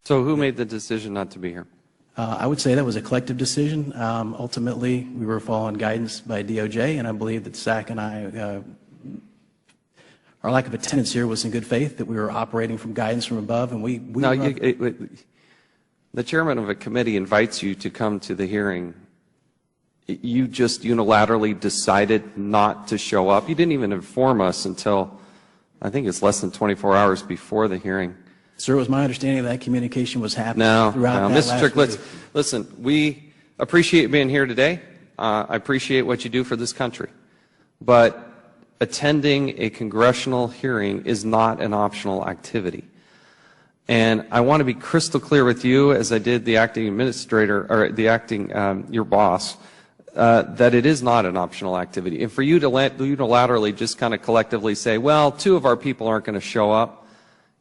So who made the decision not to be here? I would say that was a collective decision. Ultimately, we were following guidance by DOJ, and I believe that Zach and I, our lack of attendance here was in good faith, that we were operating from guidance from above, and the chairman of a committee invites you to come to the hearing. You just unilaterally decided not to show up. You didn't even inform us until, I think it's less than 24 hours before the hearing. Sir, it was my understanding that communication was happening throughout that Mr. Chaffetz, listen, we appreciate being here today. I appreciate what you do for this country. But attending a congressional hearing is not an optional activity. And I want to be crystal clear with you, as I did the acting administrator, or the acting, your boss, that it is not an optional activity. And for you to unilaterally just kind of collectively say, well, 2 of our people aren't going to show up,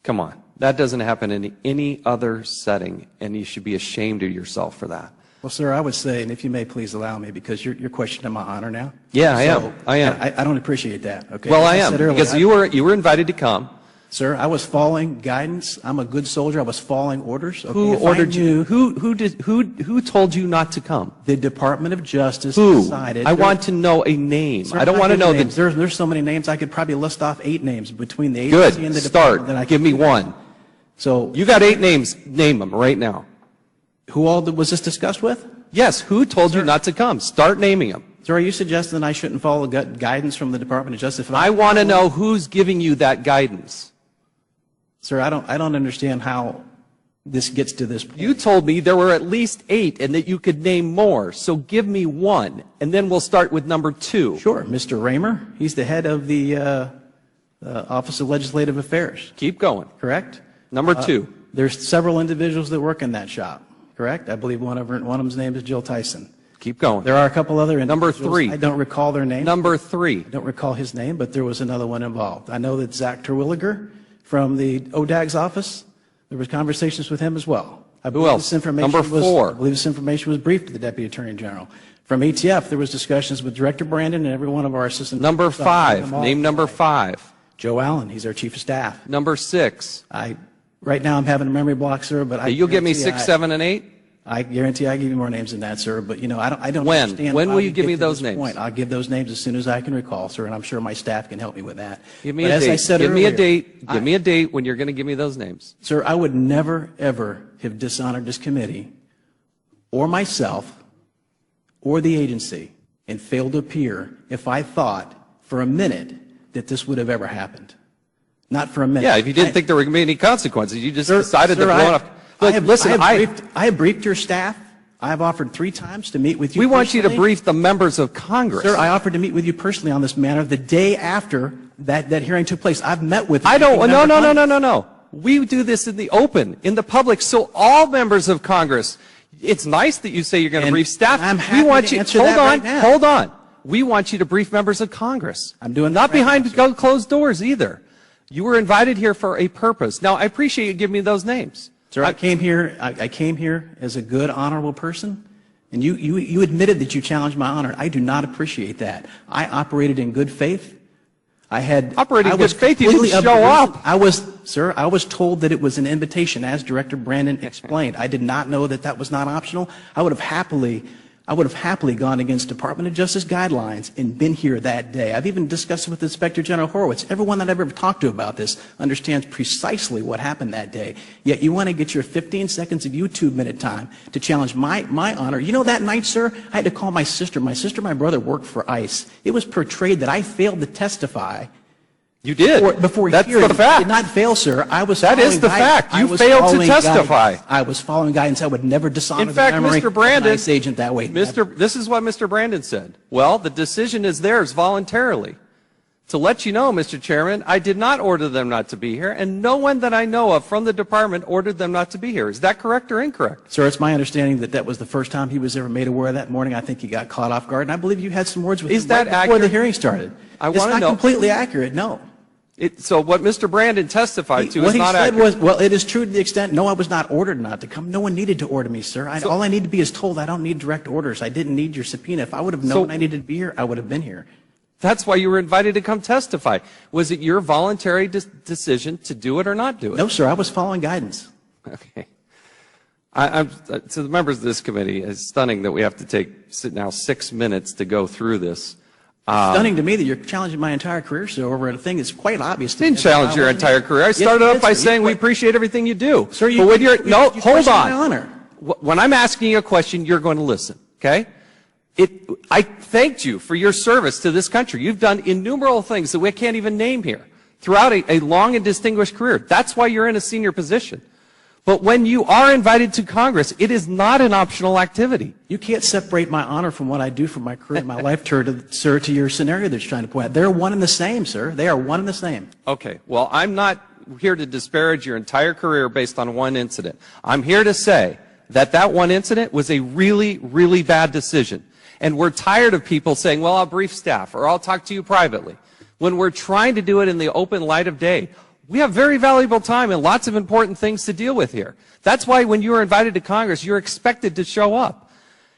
come on. That doesn't happen in any other setting, and you should be ashamed of yourself for that. Well, sir, I would say, and if you may please allow me, because you're questioning my honor now. Yeah, I am. I don't appreciate that. Okay. Well, I am, because you were invited to come. Sir, I was following guidance. I'm a good soldier. I was following orders. Okay, who ordered you? Who told you not to come? The Department of Justice Who? decided. I want to know a name. Sir, I don't want to know names. There's so many names. I could probably list off 8 names between the agency and the department. Start. Give me one. So you got 8 names. Name them right now. Who all was this discussed with? Yes. Who told you not to come? Start naming them. Sir, are you suggesting that I shouldn't follow guidance from the Department of Justice? I want to know who's giving you that guidance. Sir, I don't understand how this gets to this point. You told me there were at least 8 and that you could name more. So give me one, and then we'll start with number 2. Sure. Mr. Raymer, he's the head of the Office of Legislative Affairs. Keep going. Correct? Number 2. There's several individuals that work in that shop. Correct? I believe one of them's name is Jill Tyson. Keep going. There are a couple other Number individuals. 3. I don't recall their name. Number 3. I don't recall his name, but there was another one involved. I know that Zach Terwilliger from the ODAG's office, there was conversations with him as well. Who else? Number 4. I believe this information was briefed to the Deputy Attorney General. From ATF, there was discussions with Director Brandon and every one of our assistants. Number 5. Name number 5. Joe Allen. He's our Chief of Staff. Number 6. Right now I'm having a memory block, sir, but you'll give me 6, 7, and 8? I guarantee I give you more names than that, sir. But, I don't when? understand. When will you give me those names? Point. I'll give those names as soon as I can recall, sir, and I'm sure my staff can help me with that. Give me a date. Give me a date. Give me a date when you're going to give me those names. Sir, I would never, ever have dishonored this committee or myself or the agency and failed to appear if I thought for a minute that this would have ever happened. Not for a minute. Yeah, if you didn't think there were going to be any consequences, you just decided to blow it up. I have briefed your staff. I have offered 3 times to meet with you. We want you to brief the members of Congress. Sir, I offered to meet with you personally on this matter the day after that hearing took place. I've met with. No. We do this in the open, in the public, so all members of Congress. It's nice that you say you're going to brief staff. I'm happy to answer that right now. Hold on. We want you to brief members of Congress. I'm doing that not right behind now, closed doors either. You were invited here for a purpose. Now, I appreciate you giving me those names. Sir, I came here as a good, honorable person, and you admitted that you challenged my honor. I do not appreciate that. I operated in good faith. Operating in good faith, you didn't show up. I was told that it was an invitation, as Director Brandon explained. I did not know that was not optional. I would have happily gone against Department of Justice guidelines and been here that day. I've even discussed it with Inspector General Horowitz. Everyone that I've ever talked to about this understands precisely what happened that day. Yet you want to get your 15 seconds of YouTube minute time to challenge my honor. You know, that night, sir, I had to call my sister. My sister and my brother worked for ICE. It was portrayed that I failed to testify. You did. Before That's hearing. the fact. I did not fail, sir. That is the fact. You failed to testify. I was following guidance. I would never dishonor the memory of an ICE agent that way. This is what Mr. Brandon said. Well, the decision is theirs voluntarily. To let you know, Mr. Chairman, I did not order them not to be here, and no one that I know of from the department ordered them not to be here. Is that correct or incorrect? Sir, it's my understanding that was the first time he was ever made aware of that morning. I think he got caught off guard, and I believe you had some words with him before the hearing started. It's not completely accurate, no. So what Mr. Brandon testified to is not accurate. What he said was, well, it is true to the extent, no, I was not ordered not to come. No one needed to order me, sir. All I need to be is told I don't need direct orders. I didn't need your subpoena. If I would have known I needed to be here, I would have been here. That's why you were invited to come testify. Was it your voluntary decision to do it or not do it? No, sir. I was following guidance. Okay. To the members of this committee, it's stunning that we have to take now 6 minutes to go through this. Stunning to me that you're challenging my entire career, sir, over a thing that's quite obvious. I didn't challenge your entire career. I started off by saying we appreciate everything you do. Sir, but when you're, no, hold on. My honor. When I'm asking you a question, you're going to listen, okay? I thanked you for your service to this country. You've done innumerable things that we can't even name here throughout a long and distinguished career. That's why you're in a senior position. But when you are invited to Congress, it is not an optional activity. You can't separate my honor from what I do for my career, my life, sir, to your scenario that you're trying to point out. They're one and the same, sir. They are one and the same. Okay. Well, I'm not here to disparage your entire career based on one incident. I'm here to say that one incident was a really, really bad decision. And we're tired of people saying, well, I'll brief staff or I'll talk to you privately. When we're trying to do it in the open light of day, we have very valuable time and lots of important things to deal with here. That's why when you are invited to Congress, you're expected to show up.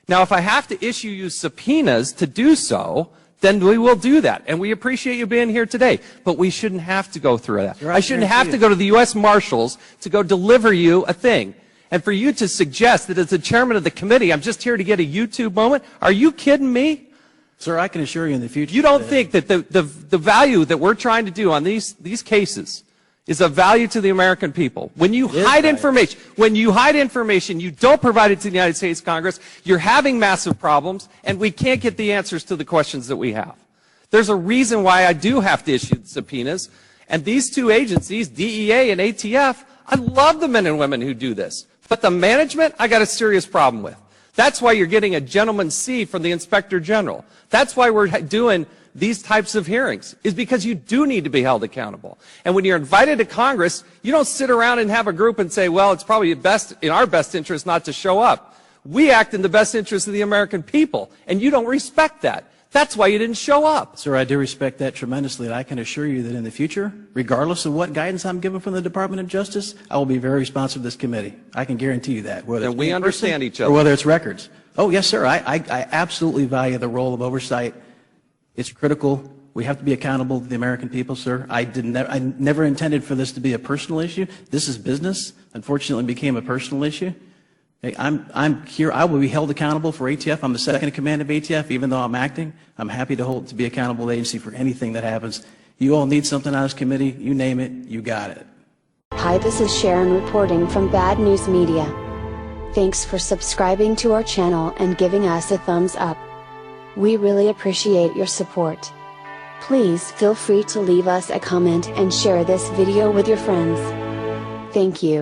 Now, if I have to issue you subpoenas to do so, then we will do that. And we appreciate you being here today. But we shouldn't have to go through that. I shouldn't have to go to the U.S. Marshals to go deliver you a thing. And for you to suggest that as the chairman of the committee, I'm just here to get a YouTube moment, are you kidding me? Sir, I can assure you in the future. You don't think that the value that we're trying to do on these cases is of value to the American people. When you hide information, you don't provide it to the United States Congress, you're having massive problems, and we can't get the answers to the questions that we have. There's a reason why I do have to issue subpoenas, and these two agencies, DEA and ATF, I love the men and women who do this. But the management, I got a serious problem with. That's why you're getting a gentleman's C from the Inspector General. That's why we're doing these types of hearings, is because you do need to be held accountable. And when you're invited to Congress, you don't sit around and have a group and say, well, it's probably in our best interest not to show up. We act in the best interest of the American people, and you don't respect that. That's why you didn't show up. Sir, I do respect that tremendously, and I can assure you that in the future, regardless of what guidance I'm given from the Department of Justice, I will be very responsive to this committee. I can guarantee you that. Whether and we understand each other. Or whether it's records. Oh, yes, sir. I absolutely value the role of oversight. It's critical. We have to be accountable to the American people, sir. I never intended for this to be a personal issue. This is business. Unfortunately, it became a personal issue. Hey, I'm here. I will be held accountable for ATF. I'm the second in command of ATF, even though I'm acting. I'm happy to be accountable agency for anything that happens. You all need something out of this committee. You name it, you got it. Hi, this is Sharon reporting from Bad News Media. Thanks for subscribing to our channel and giving us a thumbs up. We really appreciate your support. Please feel free to leave us a comment and share this video with your friends. Thank you.